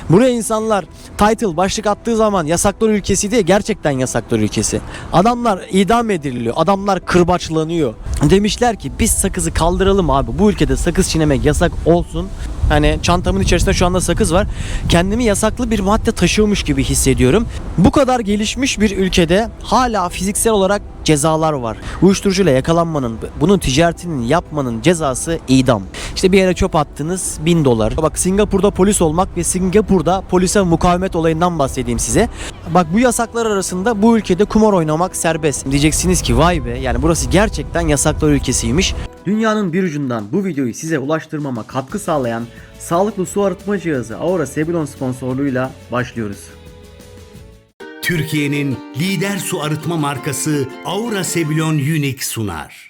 Buraya insanlar title başlık attığı zaman yasaklar ülkesi diye gerçekten yasaklar ülkesi. Adamlar idam ediliyor. Adamlar kırbaçlanıyor. Demişler ki biz sakızı kaldıralım abi. Bu ülkede sakız çiğnemek yasak olsun. Hani çantamın içerisinde şu anda sakız var. Kendimi yasaklı bir madde taşıyormuş gibi hissediyorum. Bu kadar gelişmiş bir ülkede hala fiziksel olarak cezalar var. Uyuşturucuyla yakalanmanın, bunun ticaretini yapmanın cezası idam. İşte bir yere çöp attınız $1000. Bak Singapur'da polis olmak ve Singapur'da polise mukavemet olayından bahsedeyim size. Bak bu yasaklar arasında bu ülkede kumar oynamak serbest. Diyeceksiniz ki vay be, yani burası gerçekten yasaklar ülkesiymiş. Dünyanın bir ucundan bu videoyu size ulaştırmama katkı sağlayan sağlıklı su arıtma cihazı Aura Sebilon sponsorluğuyla başlıyoruz. Türkiye'nin lider su arıtma markası Aura Sebilon Unique sunar.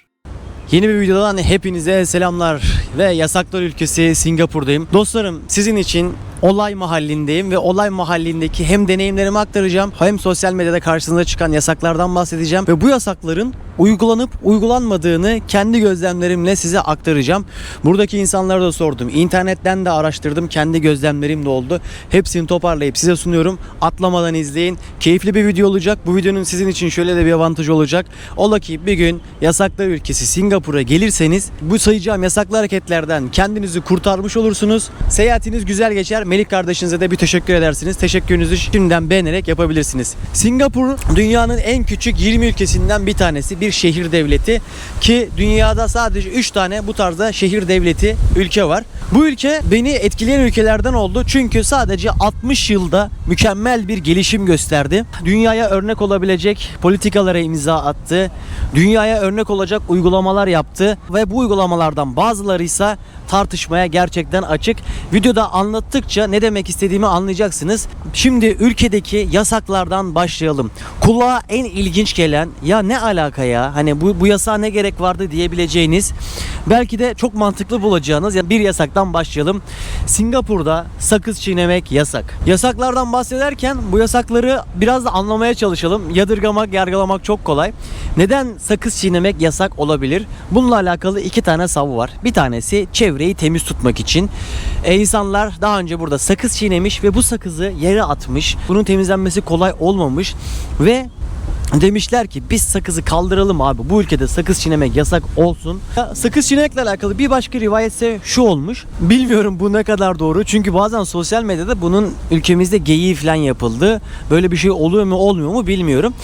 Yeni bir videodan hepinize selamlar ve yasaklar ülkesi Singapur'dayım. Dostlarım, sizin için olay mahallindeyim ve olay mahallindeki hem deneyimlerimi aktaracağım hem sosyal medyada karşınıza çıkan yasaklardan bahsedeceğim ve bu yasakların uygulanıp uygulanmadığını kendi gözlemlerimle size aktaracağım. Buradaki insanlara da sordum. İnternetten de araştırdım. Kendi gözlemlerim de oldu. Hepsini toparlayıp size sunuyorum. Atlamadan izleyin. Keyifli bir video olacak. Bu videonun sizin için şöyle de bir avantajı olacak. Ola ki bir gün yasaklar ülkesi Singapur'a gelirseniz bu sayacağım yasaklı hareketlerden kendinizi kurtarmış olursunuz. Seyahatiniz güzel geçer. Melik kardeşinize de bir teşekkür edersiniz. Teşekkürünüzü şimdiden beğenerek yapabilirsiniz. Singapur dünyanın en küçük 20 ülkesinden bir tanesi. Bir şehir devleti ki dünyada sadece 3 tane bu tarzda şehir devleti ülke var. Bu ülke beni etkileyen ülkelerden oldu. Çünkü sadece 60 yılda mükemmel bir gelişim gösterdi. Dünyaya örnek olabilecek politikalara imza attı. Dünyaya örnek olacak uygulamalar yaptı ve bu uygulamalardan bazıları ise tartışmaya gerçekten açık. Videoda anlattıkça ne demek istediğimi anlayacaksınız. Şimdi ülkedeki yasaklardan başlayalım. Kulağa en ilginç gelen, ya ne alaka ya, hani bu yasağa ne gerek vardı diyebileceğiniz, belki de çok mantıklı bulacağınız bir yasaktan başlayalım. Singapur'da sakız çiğnemek yasak. Yasaklardan bahsederken bu yasakları biraz da anlamaya çalışalım. Yadırgamak, yargılamak çok kolay. Neden sakız çiğnemek yasak olabilir? Bununla alakalı iki tane savu var. Bir tanesi çevreyi temiz tutmak için. İnsanlar daha önce burada sakız çiğnemiş ve bu sakızı yere atmış. Bunun temizlenmesi kolay olmamış ve demişler ki biz sakızı kaldıralım abi. Bu ülkede sakız çiğnemek yasak olsun. Sakız çiğnemekle alakalı bir başka rivayet ise şu olmuş. Bilmiyorum bu ne kadar doğru. Çünkü bazen sosyal medyada bunun ülkemizde geyiği falan yapıldı. Böyle bir şey oluyor mu olmuyor mu bilmiyorum.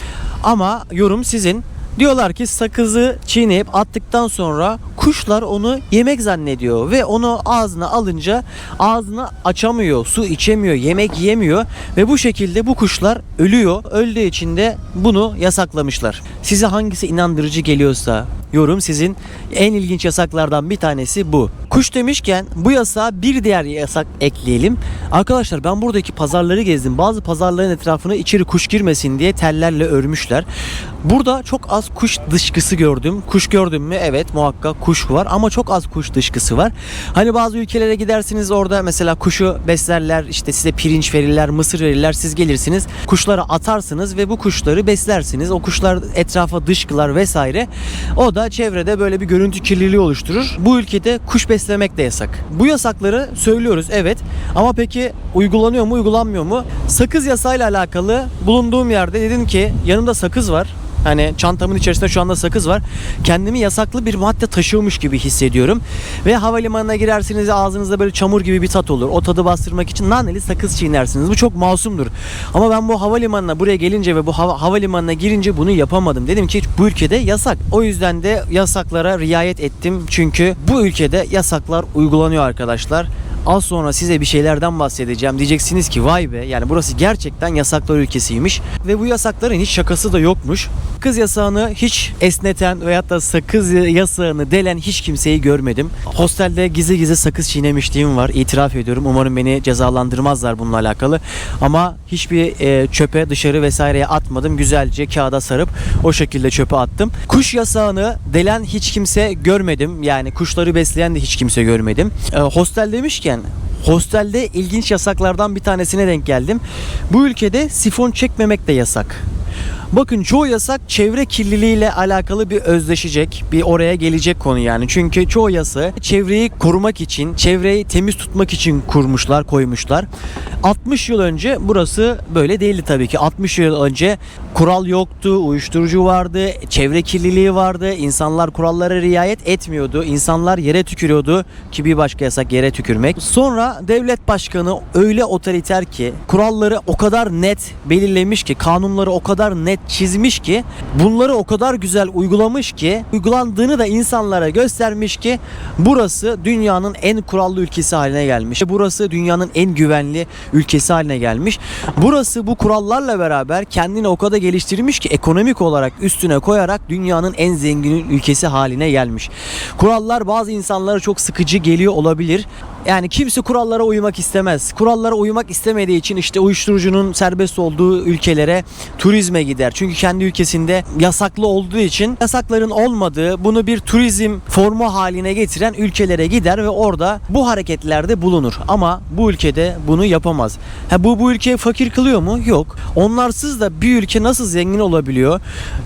Ama yorum sizin. Diyorlar ki sakızı çiğneyip attıktan sonra kuşlar onu yemek zannediyor ve onu ağzına alınca ağzını açamıyor, su içemiyor, yemek yiyemiyor ve bu şekilde bu kuşlar ölüyor. Öldüğü için de bunu yasaklamışlar. Size hangisi inandırıcı geliyorsa yorum sizin. En ilginç yasaklardan bir tanesi bu. Kuş demişken bu yasağa bir diğer yasak ekleyelim. Arkadaşlar ben buradaki pazarları gezdim. Bazı pazarların etrafını içeri kuş girmesin diye tellerle örmüşler. Burada çok az kuş dışkısı gördüm. Kuş gördüm mü? Evet, muhakkak kuş var ama çok az kuş dışkısı var. Hani bazı ülkelere gidersiniz, orada mesela kuşu beslerler, işte size pirinç verirler, mısır verirler, siz gelirsiniz kuşlara atarsınız ve bu kuşları beslersiniz. O kuşlar etrafa dışkılar vesaire. O da çevrede böyle bir görüntü kirliliği oluşturur. Bu ülkede kuş beslemek de yasak. Bu yasakları söylüyoruz evet, ama peki uygulanıyor mu uygulanmıyor mu? Sakız yasağıyla alakalı bulunduğum yerde dedim ki yanımda sakız var. Hani çantamın içerisinde şu anda sakız var. Kendimi yasaklı bir madde taşıyormuş gibi hissediyorum. Ve havalimanına girersiniz, ağzınızda böyle çamur gibi bir tat olur. O tadı bastırmak için naneli sakız çiğnersiniz. Bu çok masumdur. Ama ben bu havalimanına buraya gelince ve bu havalimanına girince bunu yapamadım. Dedim ki bu ülkede yasak. O yüzden de yasaklara riayet ettim. Çünkü bu ülkede yasaklar uygulanıyor arkadaşlar. Az sonra size bir şeylerden bahsedeceğim. Diyeceksiniz ki vay be, yani burası gerçekten yasaklar ülkesiymiş. Ve bu yasakların hiç şakası da yokmuş. Sakız yasağını hiç esneten veyahut da sakız yasağını delen hiç kimseyi görmedim. Hostelde gizli gizli sakız çiğnemişliğim var. İtiraf ediyorum. Umarım beni cezalandırmazlar bununla alakalı. Ama hiçbir çöpe, dışarı vesaireye atmadım. Güzelce kağıda sarıp o şekilde çöpe attım. Kuş yasağını delen hiç kimse görmedim. Yani kuşları besleyen de hiç kimse görmedim. Hostel demişken, hostelde ilginç yasaklardan bir tanesine denk geldim. Bu ülkede sifon çekmemek de yasak. Bakın çoğu yasak çevre kirliliğiyle alakalı bir özdeşecek, bir oraya gelecek konu yani. Çünkü çoğu yasağı çevreyi korumak için, çevreyi temiz tutmak için kurmuşlar, koymuşlar. 60 yıl önce burası böyle değildi tabii ki. 60 yıl önce kural yoktu, uyuşturucu vardı, çevre kirliliği vardı. İnsanlar kurallara riayet etmiyordu. İnsanlar yere tükürüyordu ki bir başka yasak yere tükürmek. Sonra devlet başkanı öyle otoriter ki, kuralları o kadar net belirlemiş ki, kanunları o kadar net çizmiş ki, bunları o kadar güzel uygulamış ki, uygulandığını da insanlara göstermiş ki burası dünyanın en kurallı ülkesi haline gelmiş. Burası dünyanın en güvenli ülkesi haline gelmiş. Burası bu kurallarla beraber kendini o kadar geliştirmiş ki ekonomik olarak üstüne koyarak dünyanın en zengin ülkesi haline gelmiş. Kurallar bazı insanlara çok sıkıcı geliyor olabilir. Yani kimse kurallara uymak istemez. Kurallara uymak istemediği için işte uyuşturucunun serbest olduğu ülkelere turizme gider. Çünkü kendi ülkesinde yasaklı olduğu için yasakların olmadığı, bunu bir turizm formu haline getiren ülkelere gider ve orada bu hareketlerde bulunur. Ama bu ülkede bunu yapamaz. Bu ülkeyi fakir kılıyor mu? Yok. Onlarsız da bir ülke nasıl zengin olabiliyor?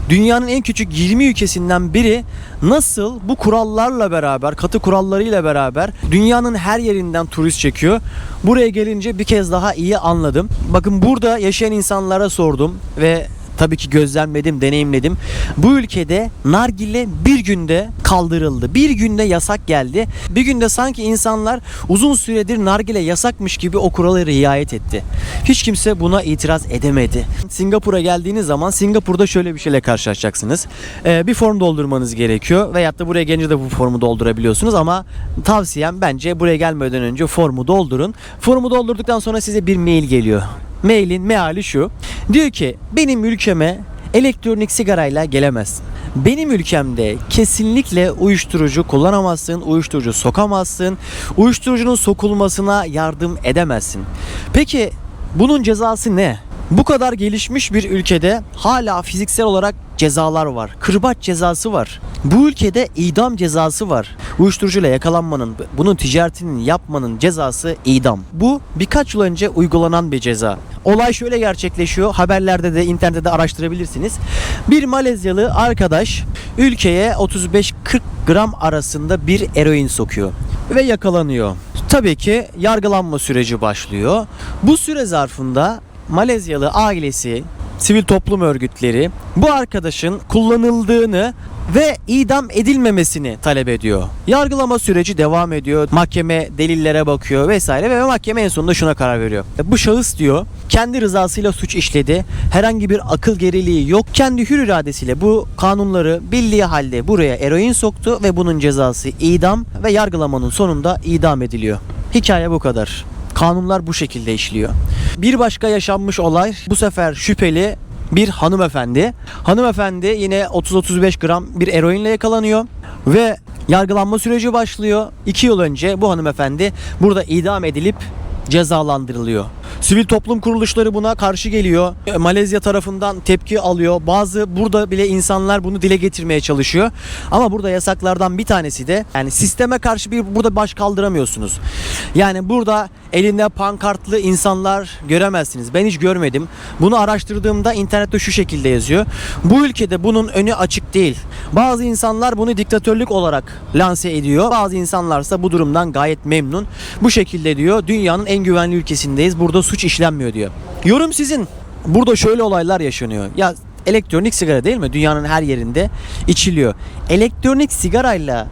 Dünyanın en küçük 20 ülkesinden biri nasıl bu kurallarla beraber, katı kurallarıyla beraber dünyanın her yerinden turist çekiyor? Buraya gelince bir kez daha iyi anladım. Bakın burada yaşayan insanlara sordum ve tabii ki gözlemledim, deneyimledim. Bu ülkede nargile bir günde kaldırıldı. Bir günde yasak geldi. Bir günde sanki insanlar uzun süredir nargile yasakmış gibi o kurala riayet etti. Hiç kimse buna itiraz edemedi. Singapur'a geldiğiniz zaman Singapur'da şöyle bir şeyle karşılaşacaksınız. Bir form doldurmanız gerekiyor veyahut da buraya gelince de bu formu doldurabiliyorsunuz ama tavsiyem bence buraya gelmeden önce formu doldurun. Formu doldurduktan sonra size bir mail geliyor. Mailin meali şu. Diyor ki benim ülkeme elektronik sigarayla gelemezsin. Benim ülkemde kesinlikle uyuşturucu kullanamazsın, uyuşturucu sokamazsın, uyuşturucunun sokulmasına yardım edemezsin. Peki bunun cezası ne? Bu kadar gelişmiş bir ülkede hala fiziksel olarak cezalar var. Kırbaç cezası var. Bu ülkede idam cezası var. Uyuşturucuyla yakalanmanın, bunun ticaretini yapmanın cezası idam. Bu birkaç yıl önce uygulanan bir ceza. Olay şöyle gerçekleşiyor. Haberlerde de internette de araştırabilirsiniz. Bir Malezyalı arkadaş ülkeye 35-40 gram arasında bir eroin sokuyor ve yakalanıyor. Tabii ki yargılanma süreci başlıyor. Bu süre zarfında Malezyalı ailesi, sivil toplum örgütleri bu arkadaşın kullanıldığını ve idam edilmemesini talep ediyor. Yargılama süreci devam ediyor. Mahkeme delillere bakıyor vesaire ve mahkeme en sonunda şuna karar veriyor. Bu şahıs diyor kendi rızasıyla suç işledi. Herhangi bir akıl geriliği yok. Kendi hür iradesiyle bu kanunları bildiği halde buraya eroin soktu ve bunun cezası idam ve yargılamanın sonunda idam ediliyor. Hikaye bu kadar. Kanunlar bu şekilde işliyor. Bir başka yaşanmış olay, bu sefer şüpheli bir hanımefendi. Hanımefendi yine 30-35 gram bir eroinle yakalanıyor ve yargılanma süreci başlıyor. 2 yıl önce bu hanımefendi burada idam edilip cezalandırılıyor. Sivil toplum kuruluşları buna karşı geliyor. Malezya tarafından tepki alıyor. Bazı burada bile insanlar bunu dile getirmeye çalışıyor. Ama burada yasaklardan bir tanesi de yani sisteme karşı burada baş kaldıramıyorsunuz. Yani burada elinde pankartlı insanlar göremezsiniz. Ben hiç görmedim. Bunu araştırdığımda internette şu şekilde yazıyor. Bu ülkede bunun önü açık değil. Bazı insanlar bunu diktatörlük olarak lanse ediyor. Bazı insanlarsa bu durumdan gayet memnun. Bu şekilde diyor. Dünyanın en güvenli ülkesindeyiz. Burada suç işlenmiyor diyor. Yorum sizin. Burada şöyle olaylar yaşanıyor. Ya elektronik sigara değil mi? Dünyanın her yerinde içiliyor. Elektronik sigarayla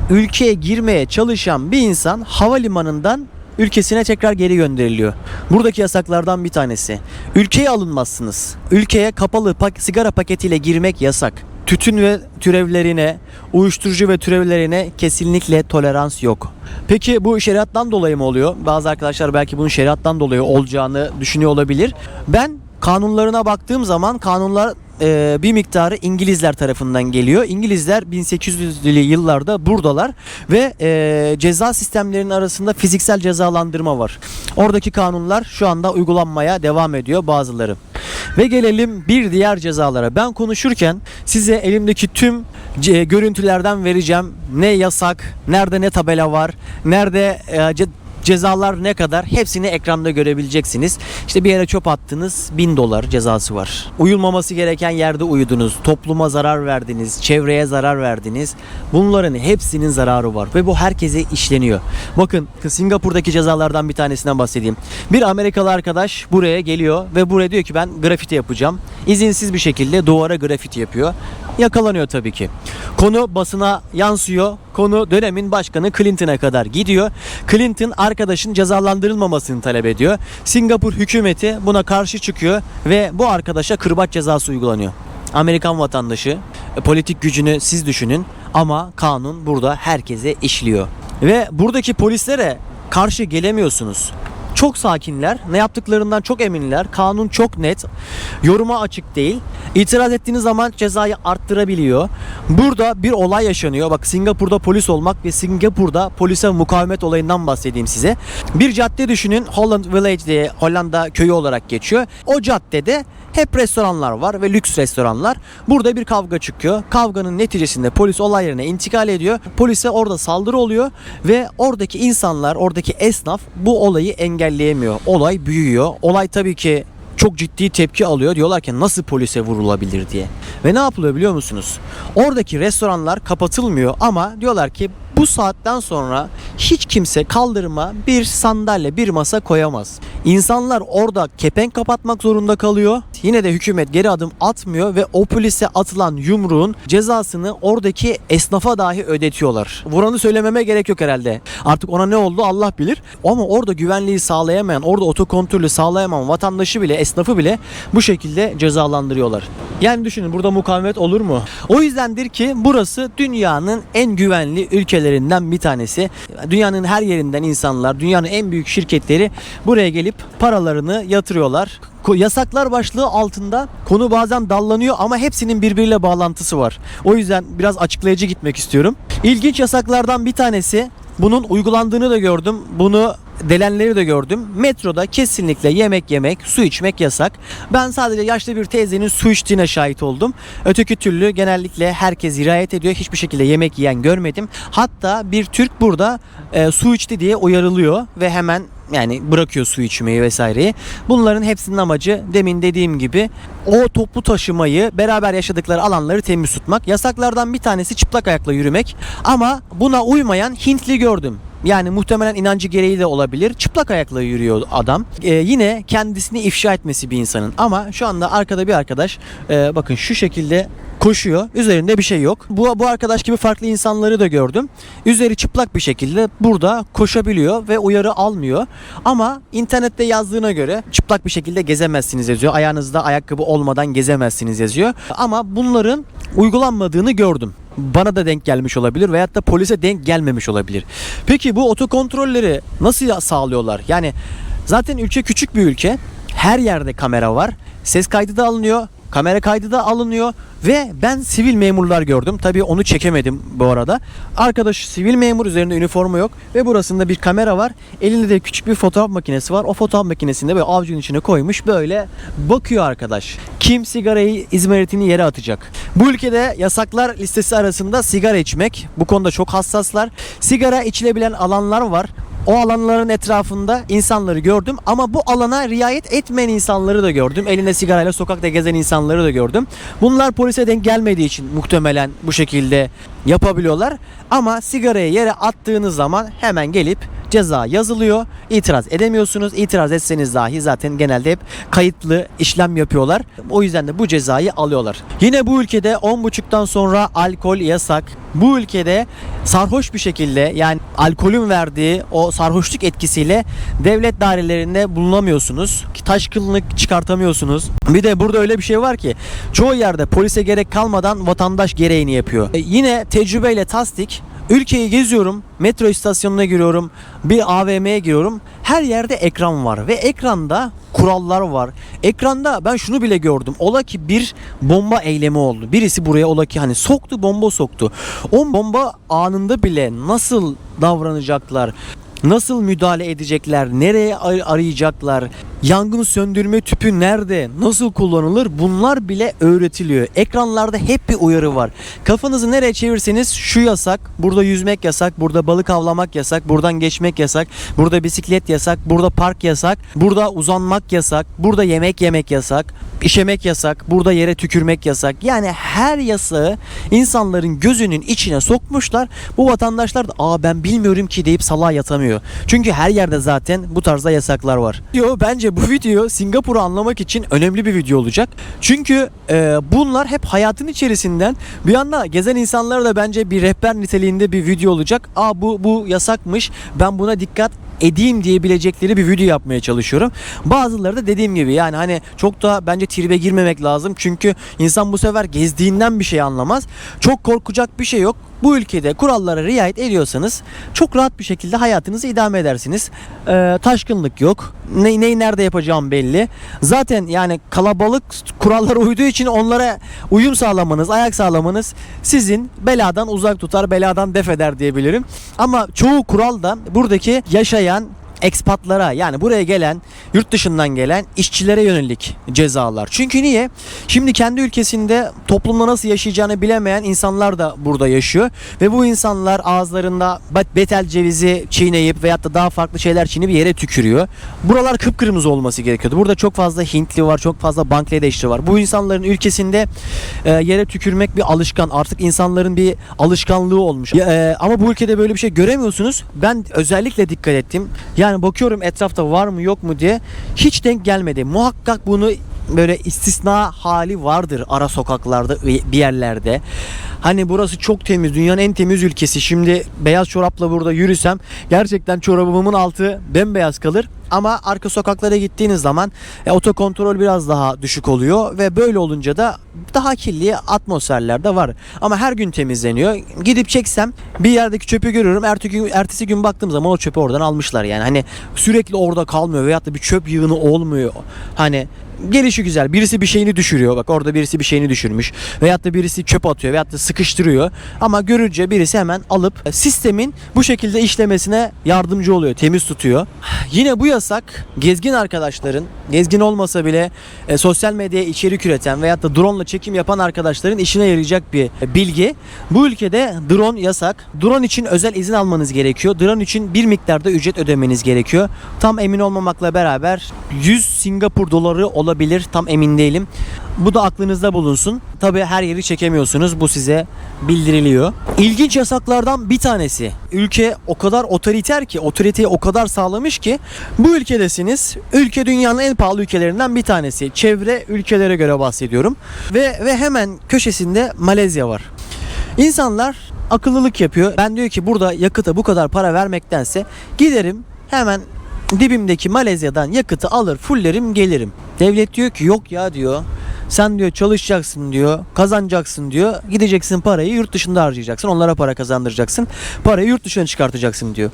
ülkeye girmeye çalışan bir insan havalimanından ülkesine tekrar geri gönderiliyor. Buradaki yasaklardan bir tanesi. Ülkeye alınmazsınız. Ülkeye kapalı sigara paketiyle girmek yasak. Tütün ve türevlerine, uyuşturucu ve türevlerine kesinlikle tolerans yok. Peki bu şeriattan dolayı mı oluyor? Bazı arkadaşlar belki bunun şeriattan dolayı olacağını düşünüyor olabilir. Ben kanunlarına baktığım zaman kanunlar bir miktarı İngilizler tarafından geliyor. İngilizler 1800'lü yıllarda buradalar ve ceza sistemlerinin arasında fiziksel cezalandırma var. Oradaki kanunlar şu anda uygulanmaya devam ediyor bazıları. Ve gelelim bir diğer cezalara. Ben konuşurken size elimdeki tüm görüntülerden vereceğim. Ne yasak, nerede ne tabela var, nerede Cezalar ne kadar? Hepsini ekranda görebileceksiniz. İşte bir yere çöp attınız, $1000 cezası var. Uyulmaması gereken yerde uyudunuz, topluma zarar verdiniz, çevreye zarar verdiniz. Bunların hepsinin zararı var ve bu herkese işleniyor. Bakın Singapur'daki cezalardan bir tanesinden bahsedeyim. Bir Amerikalı arkadaş buraya geliyor ve buraya diyor ki ben grafiti yapacağım. İzinsiz bir şekilde duvara grafiti yapıyor. Yakalanıyor tabii ki. Konu basına yansıyor. Konu dönemin başkanı Clinton'a kadar gidiyor. Clinton arkadaşın cezalandırılmamasını talep ediyor. Singapur hükümeti buna karşı çıkıyor ve bu arkadaşa kırbaç cezası uygulanıyor. Amerikan vatandaşı, politik gücünü siz düşünün ama kanun burada herkese işliyor. Ve buradaki polislere karşı gelemiyorsunuz. Çok sakinler, ne yaptıklarından çok eminler, kanun çok net, yoruma açık değil. İtiraz ettiğiniz zaman cezayı arttırabiliyor. Burada bir olay yaşanıyor. Bak Singapur'da polis olmak ve Singapur'da polise mukavemet olayından bahsedeyim size. Bir cadde düşünün, Holland Village diye Hollanda köyü olarak geçiyor. O caddede hep restoranlar var ve lüks restoranlar. Burada bir kavga çıkıyor. Kavganın neticesinde polis olay yerine intikal ediyor. Polise orada saldırı oluyor ve oradaki insanlar, oradaki esnaf bu olayı engelleyemiyor. Olay büyüyor. Olay tabii ki çok ciddi tepki alıyor. Diyorlar ki nasıl polise vurulabilir diye. Ve ne yapılıyor biliyor musunuz? Oradaki restoranlar kapatılmıyor ama diyorlar ki bu saatten sonra hiç kimse kaldırıma bir sandalye, bir masa koyamaz. İnsanlar orada kepenk kapatmak zorunda kalıyor. Yine de hükümet geri adım atmıyor ve o polise atılan yumruğun cezasını oradaki esnafa dahi ödetiyorlar. Vuranı söylememe gerek yok herhalde. Artık ona ne oldu Allah bilir. Ama orada güvenliği sağlayamayan, orada otokontrolü sağlayamayan vatandaşı bile, esnafı bile bu şekilde cezalandırıyorlar. Yani düşünün burada mukavemet olur mu? O yüzdendir ki burası dünyanın en güvenli ülkelerinden bir tanesi. Dünyanın her yerinden insanlar, dünyanın en büyük şirketleri buraya gelip paralarını yatırıyorlar. Yasaklar başlığı altında konu bazen dallanıyor ama hepsinin birbiriyle bağlantısı var. O yüzden biraz açıklayıcı gitmek istiyorum. İlginç yasaklardan bir tanesi, bunun uygulandığını da gördüm. Bunu delenleri de gördüm. Metroda kesinlikle yemek yemek, su içmek yasak. Ben sadece yaşlı bir teyzenin su içtiğine şahit oldum. Öteki türlü genellikle herkes riayet ediyor. Hiçbir şekilde yemek yiyen görmedim. Hatta bir Türk burada su içti diye uyarılıyor ve hemen yani bırakıyor su içmeyi vesaireyi. Bunların hepsinin amacı demin dediğim gibi o toplu taşımayı, beraber yaşadıkları alanları temiz tutmak. Yasaklardan bir tanesi çıplak ayakla yürümek. Ama buna uymayan Hintli gördüm. Yani muhtemelen inancı gereği de olabilir. Çıplak ayakla yürüyor adam. Yine kendisini ifşa etmesi bir insanın. Ama şu anda arkada bir arkadaş bakın şu şekilde koşuyor. Üzerinde bir şey yok. Bu arkadaş gibi farklı insanları da gördüm. Üzeri çıplak bir şekilde burada koşabiliyor ve uyarı almıyor. Ama internette yazdığına göre çıplak bir şekilde gezemezsiniz yazıyor. Ayağınızda ayakkabı olmadan gezemezsiniz yazıyor. Ama bunların uygulanmadığını gördüm. Bana da denk gelmiş olabilir veyahut da polise denk gelmemiş olabilir. Peki bu otokontrolleri nasıl sağlıyorlar? Yani zaten ülke küçük bir ülke. Her yerde kamera var. Ses kaydı da alınıyor. Kamera kaydı da alınıyor ve ben sivil memurlar gördüm. Tabii onu çekemedim bu arada. Arkadaş sivil memur, üzerinde üniforma yok ve burasında bir kamera var. Elinde de küçük bir fotoğraf makinesi var. O fotoğraf makinesinde böyle avucunun içine koymuş böyle bakıyor arkadaş. Kim sigarayı izmaritini yere atacak? Bu ülkede yasaklar listesi arasında sigara içmek. Bu konuda çok hassaslar. Sigara içilebilen alanlar var. O alanların etrafında insanları gördüm ama bu alana riayet etmeyen insanları da gördüm. Elinde sigarayla sokakta gezen insanları da gördüm. Bunlar polise denk gelmediği için muhtemelen bu şekilde yapabiliyorlar. Ama sigarayı yere attığınız zaman hemen gelip ceza yazılıyor. İtiraz edemiyorsunuz. İtiraz etseniz dahi zaten genelde hep kayıtlı işlem yapıyorlar. O yüzden de bu cezayı alıyorlar. Yine bu ülkede 10.30'dan sonra alkol yasak. Bu ülkede sarhoş bir şekilde, yani alkolün verdiği o sarhoşluk etkisiyle devlet dairelerinde bulunamıyorsunuz. Taşkınlık çıkartamıyorsunuz. Bir de burada öyle bir şey var ki çoğu yerde polise gerek kalmadan vatandaş gereğini yapıyor. Yine tecrübeyle tasdik. Ülkeyi geziyorum, metro istasyonuna giriyorum, bir AVM'ye giriyorum. Her yerde ekran var ve ekranda kurallar var. Ekranda ben şunu bile gördüm. Ola ki bir bomba eylemi oldu. Birisi buraya ola ki hani soktu, bomba soktu. O bomba anında bile nasıl davranacaklar? Nasıl müdahale edecekler? Nereye arayacaklar? yangın söndürme tüpü nerede, nasıl kullanılır bunlar bile öğretiliyor. Ekranlarda hep bir uyarı var. Kafanızı nereye çevirseniz şu yasak, burada yüzmek yasak, burada balık avlamak yasak, buradan geçmek yasak, burada bisiklet yasak, burada park yasak, burada uzanmak yasak, burada yemek yemek yasak, işemek yasak, burada yere tükürmek yasak. Yani her yasağı insanların gözünün içine sokmuşlar. Bu vatandaşlar da ben bilmiyorum ki deyip salağa yatamıyor. Çünkü her yerde zaten bu tarzda yasaklar var. Bence bu video Singapur'u anlamak için önemli bir video olacak. Çünkü bunlar hep hayatın içerisinden bir anda gezen insanlara da bence bir rehber niteliğinde bir video olacak. Bu yasakmış, ben buna dikkat edeyim diyebilecekleri bir video yapmaya çalışıyorum. Bazıları da dediğim gibi yani hani çok da bence tribe girmemek lazım. Çünkü insan bu sefer gezdiğinden bir şey anlamaz. Çok korkacak bir şey yok. Bu ülkede kurallara riayet ediyorsanız çok rahat bir şekilde hayatınızı idame edersiniz. Taşkınlık yok. Neyi nerede yapacağım belli. Zaten yani kalabalık kurallara uyduğu için onlara uyum sağlamanız, ayak sağlamanız sizin beladan uzak tutar, beladan def eder diyebilirim. Ama çoğu kural da buradaki yaşayan ekspatlara, yani buraya gelen, yurt dışından gelen işçilere yönelik cezalar. Çünkü niye? Şimdi kendi ülkesinde toplumda nasıl yaşayacağını bilemeyen insanlar da burada yaşıyor. Ve bu insanlar ağızlarında betel cevizi çiğneyip veyahut da daha farklı şeyler çiğneyip yere tükürüyor. Buralar kıpkırmızı olması gerekiyordu. Burada çok fazla Hintli var, çok fazla Bangladeşli var. Bu insanların ülkesinde yere tükürmek bir alışkan. Artık insanların bir alışkanlığı olmuş. Ama bu ülkede böyle bir şey göremiyorsunuz. Ben özellikle dikkat ettim. Yani bakıyorum etrafta var mı yok mu diye, hiç denk gelmedi. Muhakkak bunu böyle istisna hali vardır ara sokaklarda bir yerlerde. Hani burası çok temiz, dünyanın en temiz ülkesi. Şimdi beyaz çorapla burada yürüsem gerçekten çorabımın altı bembeyaz kalır. Ama arka sokaklara gittiğiniz zaman otokontrol biraz daha düşük oluyor ve böyle olunca da daha kirli atmosferler de var. Ama her gün temizleniyor. Gidip çeksem bir yerdeki çöpü görüyorum. Ertesi gün baktığım zaman o çöpü oradan almışlar yani. Hani sürekli orada kalmıyor veyahut da bir çöp yığını olmuyor. Hani gelişi güzel. Birisi bir şeyini düşürüyor. Bak orada birisi bir şeyini düşürmüş. Veyahut da birisi çöp atıyor veyahut da sıkıştırıyor. Ama görünce birisi hemen alıp sistemin bu şekilde işlemesine yardımcı oluyor. Temiz tutuyor. Yine bu yasak gezgin arkadaşların, gezgin olmasa bile sosyal medyaya içerik üreten veyahut da drone ile çekim yapan arkadaşların işine yarayacak bir bilgi. Bu ülkede drone yasak. Drone için özel izin almanız gerekiyor. Drone için bir miktarda ücret ödemeniz gerekiyor. Tam emin olmamakla beraber 100 Singapur doları olabilir. Tam emin değilim. Bu da aklınızda bulunsun. Tabii her yeri çekemiyorsunuz. Bu size bildiriliyor. İlginç yasaklardan bir tanesi. Ülke o kadar otoriter ki, otoriteyi o kadar sağlamış ki bu ülkedesiniz. Ülke dünyanın en pahalı ülkelerinden bir tanesi. Çevre ülkelere göre bahsediyorum. Ve hemen köşesinde Malezya var. İnsanlar akıllılık yapıyor. Ben diyor ki burada yakıta bu kadar para vermektense giderim hemen dibimdeki Malezya'dan yakıtı alır fullerim gelirim. Devlet diyor ki yok ya diyor. Sen diyor çalışacaksın diyor, kazanacaksın diyor, gideceksin parayı yurt dışında harcayacaksın, onlara para kazandıracaksın, parayı yurt dışına çıkartacaksın diyor.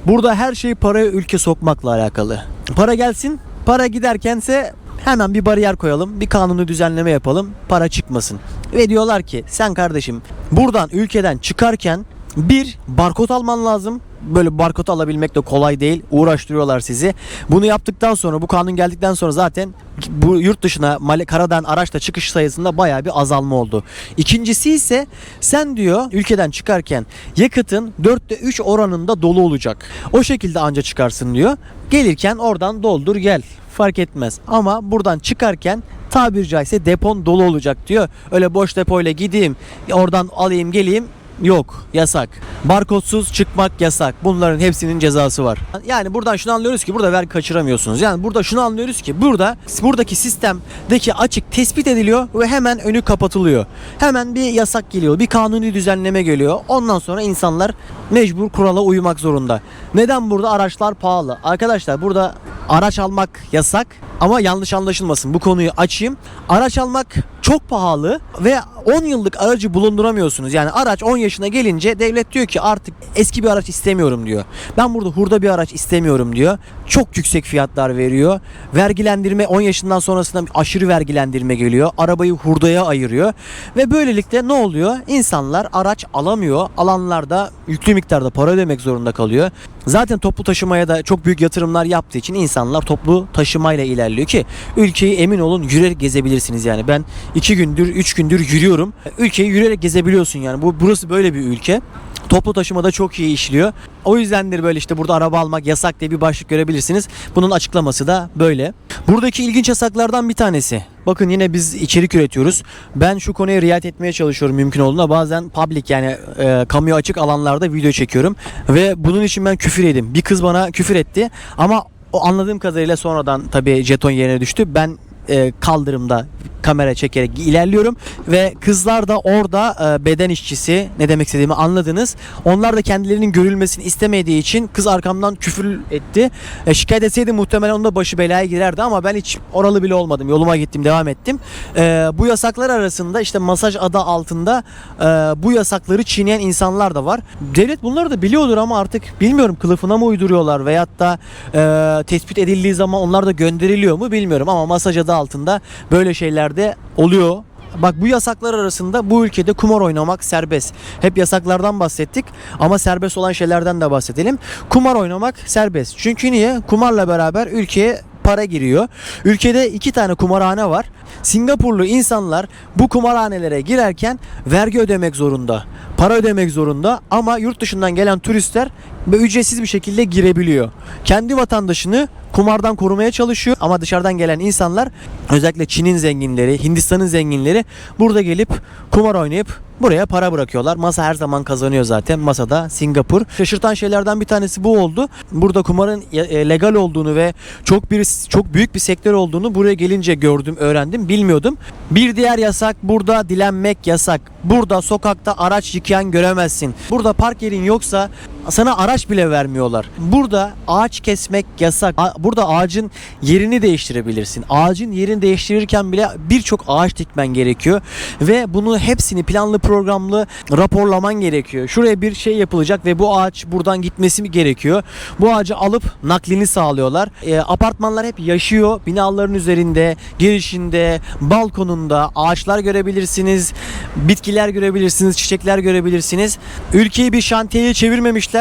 Burada her şey paraya ülke sokmakla alakalı. Para gelsin, para giderkense hemen bir bariyer koyalım, bir kanuni düzenleme yapalım, para çıkmasın. Ve diyorlar ki sen kardeşim buradan ülkeden çıkarken bir barkod alman lazım. Böyle barkod alabilmek de kolay değil. Uğraştırıyorlar sizi. Bunu yaptıktan sonra, bu kanun geldikten sonra zaten bu yurt dışına karadan araçla çıkış sayısında bayağı bir azalma oldu. İkincisi ise sen diyor ülkeden çıkarken yakıtın 4'te 3 oranında dolu olacak. O şekilde anca çıkarsın diyor. Gelirken oradan doldur gel. Fark etmez. Ama buradan çıkarken tabiri caizse depon dolu olacak diyor. Öyle boş depoyla gideyim, oradan alayım geleyim. Yok, yasak. Barkodsuz çıkmak yasak. Bunların hepsinin cezası var. Yani buradan şunu anlıyoruz ki burada vergi kaçıramıyorsunuz. Yani burada şunu anlıyoruz ki buradaki sistemdeki açık tespit ediliyor ve hemen önü kapatılıyor. Hemen bir yasak geliyor, bir kanuni düzenleme geliyor. Ondan sonra insanlar mecbur kurala uymak zorunda. Neden burada araçlar pahalı? Arkadaşlar burada araç almak yasak. Ama yanlış anlaşılmasın, bu konuyu açayım. Araç almak çok pahalı ve 10 yıllık aracı bulunduramıyorsunuz. Yani araç 10 yaşına gelince devlet diyor ki artık eski bir araç istemiyorum diyor. Ben burada hurda bir araç istemiyorum diyor. çok yüksek fiyatlar veriyor. Vergilendirme 10 yaşından sonrasında aşırı vergilendirme geliyor. Arabayı hurdaya ayırıyor. Ve böylelikle ne oluyor? İnsanlar araç alamıyor. Alanlar da yüklü miktarda para ödemek zorunda kalıyor. Zaten toplu taşımaya da çok büyük yatırımlar yaptığı için insanlar toplu taşımayla ilerliyor ki ülkeyi emin olun yürüyerek gezebilirsiniz yani. Ben 2 gündür 3 gündür yürüyorum. Ülkeyi yürüyerek gezebiliyorsun yani. Burası böyle bir ülke. Toplu taşımada çok iyi işliyor. O yüzdendir böyle işte burada araba almak yasak diye bir başlık görebilirsiniz. Bunun açıklaması da böyle. Buradaki ilginç yasaklardan bir tanesi. Bakın yine biz içerik üretiyoruz. Ben şu konuya riayet etmeye çalışıyorum mümkün olduğunda. Bazen public yani kamuya açık alanlarda video çekiyorum. Ve bunun için ben küfür yedim. Bir kız bana küfür etti. Ama o anladığım kadarıyla sonradan tabii jeton yerine düştü. Ben kaldırımda kamera çekerek ilerliyorum ve kızlar da orada beden işçisi, ne demek istediğimi anladınız. Onlar da kendilerinin görülmesini istemediği için kız arkamdan küfür etti. Şikayet etseydi muhtemelen onun da başı belaya girerdi ama ben hiç oralı bile olmadım. Yoluma gittim, devam ettim. Bu yasaklar arasında işte masaj adı altında bu yasakları çiğneyen insanlar da var. Devlet bunları da biliyordur ama artık bilmiyorum kılıfına mı uyduruyorlar veyahut da tespit edildiği zaman onlar da gönderiliyor mu bilmiyorum ama masaj adı altında böyle şeyler de oluyor. Bak bu yasaklar arasında bu ülkede kumar oynamak serbest. Hep yasaklardan bahsettik ama serbest olan şeylerden de bahsedelim. Kumar oynamak serbest. Çünkü niye? Kumarla beraber ülkeye para giriyor. Ülkede 2 tane kumarhane var. Singapurlu insanlar bu kumarhanelere girerken vergi ödemek zorunda. Para ödemek zorunda ama yurt dışından gelen turistler ücretsiz bir şekilde girebiliyor. Kendi vatandaşını kumardan korumaya çalışıyor ama dışarıdan gelen insanlar özellikle Çin'in zenginleri, Hindistan'ın zenginleri burada gelip kumar oynayıp buraya para bırakıyorlar. Masa her zaman kazanıyor zaten. Masada Singapur. Şaşırtan şeylerden bir tanesi bu oldu. Burada kumarın legal olduğunu ve çok büyük bir sektör olduğunu buraya gelince gördüm, öğrendim. Bilmiyordum. Bir diğer yasak burada dilenmek yasak. Burada sokakta araç yıkayan göremezsin. Burada park yerin yoksa sana araç bile vermiyorlar. Burada ağaç kesmek yasak. Burada ağacın yerini değiştirebilirsin. Ağacın yerini değiştirirken bile birçok ağaç dikmen gerekiyor. Ve bunu hepsini planlı programlı raporlaman gerekiyor. Şuraya bir şey yapılacak ve bu ağaç buradan gitmesi mi gerekiyor? Bu ağacı alıp naklini sağlıyorlar. Apartmanlar hep yaşıyor. Binaların üzerinde, girişinde, balkonunda ağaçlar görebilirsiniz. Bitkiler görebilirsiniz, çiçekler görebilirsiniz. Ülkeyi bir şantiyeye çevirmemişler.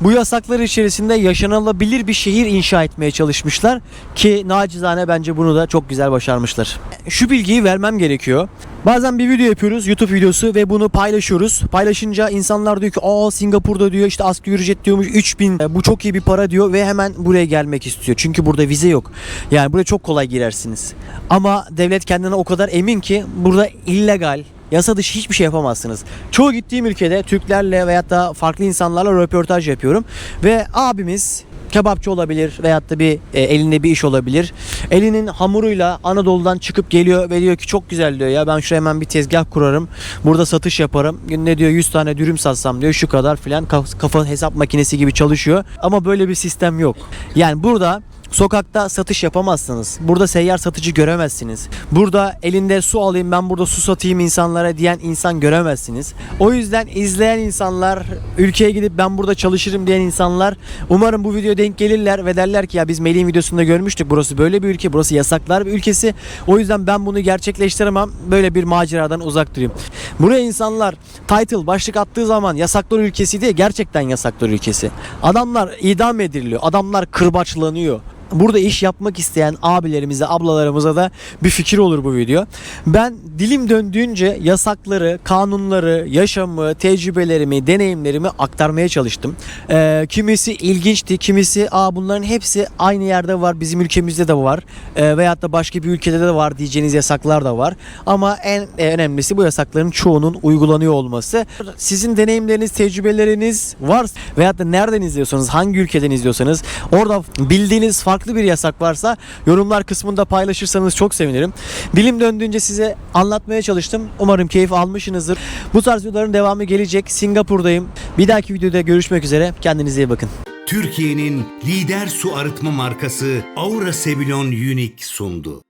Bu yasaklar içerisinde yaşanılabilir bir şehir inşa etmeye çalışmışlar ki nacizane bence bunu da çok güzel başarmışlar. Şu bilgiyi vermem gerekiyor. Bazen bir video yapıyoruz, YouTube videosu ve bunu paylaşıyoruz. Paylaşınca insanlar diyor ki Singapur'da diyor işte asgari ücret diyormuş 3000 bu çok iyi bir para diyor ve hemen buraya gelmek istiyor. Çünkü burada vize yok. Yani buraya çok kolay girersiniz. Ama devlet kendine o kadar emin ki burada illegal, yasa dışı hiçbir şey yapamazsınız. Çoğu gittiğim ülkede Türklerle veyahut da farklı insanlarla röportaj yapıyorum. Ve abimiz kebapçı olabilir veyahut da bir elinde bir iş olabilir. Elinin hamuruyla Anadolu'dan çıkıp geliyor ve diyor ki çok güzel diyor ya ben şuraya hemen bir tezgah kurarım. Burada satış yaparım. Günde diyor 100 tane dürüm satsam diyor şu kadar filan kafa hesap makinesi gibi çalışıyor. Ama böyle bir sistem yok. Yani burada sokakta satış yapamazsınız. Burada seyyar satıcı göremezsiniz. Burada elinde su alayım ben burada su satayım insanlara diyen insan göremezsiniz. O yüzden izleyen insanlar, ülkeye gidip ben burada çalışırım diyen insanlar umarım bu videoya denk gelirler ve derler ki ya biz Melih'in videosunda görmüştük. Burası böyle bir ülke. Burası yasaklar bir ülkesi. O yüzden ben bunu gerçekleştiremem. Böyle bir maceradan uzak durayım. Buraya insanlar title başlık attığı zaman yasaklar ülkesi diye gerçekten yasaklar ülkesi. Adamlar idam ediliyor. Adamlar kırbaçlanıyor. Burada iş yapmak isteyen abilerimize, ablalarımıza da bir fikir olur bu video. Ben dilim döndüğünce yasakları, kanunları, yaşamı, tecrübelerimi, deneyimlerimi aktarmaya çalıştım. Kimisi ilginçti, kimisi bunların hepsi aynı yerde var, bizim ülkemizde de var. Veyahut da başka bir ülkede de var diyeceğiniz yasaklar da var. Ama en önemlisi bu yasakların çoğunun uygulanıyor olması. Sizin deneyimleriniz, tecrübeleriniz var veyahut da nereden izliyorsanız, hangi ülkeden izliyorsanız orada bildiğiniz farklı bir yasak varsa yorumlar kısmında paylaşırsanız çok sevinirim. Dilim döndüğünce size anlatmaya çalıştım. Umarım keyif almışsınızdır. Bu tarz videoların devamı gelecek. Singapur'dayım. Bir dahaki videoda görüşmek üzere. Kendinize iyi bakın. Türkiye'nin lider su arıtma markası Aura Sebilon Unique sundu.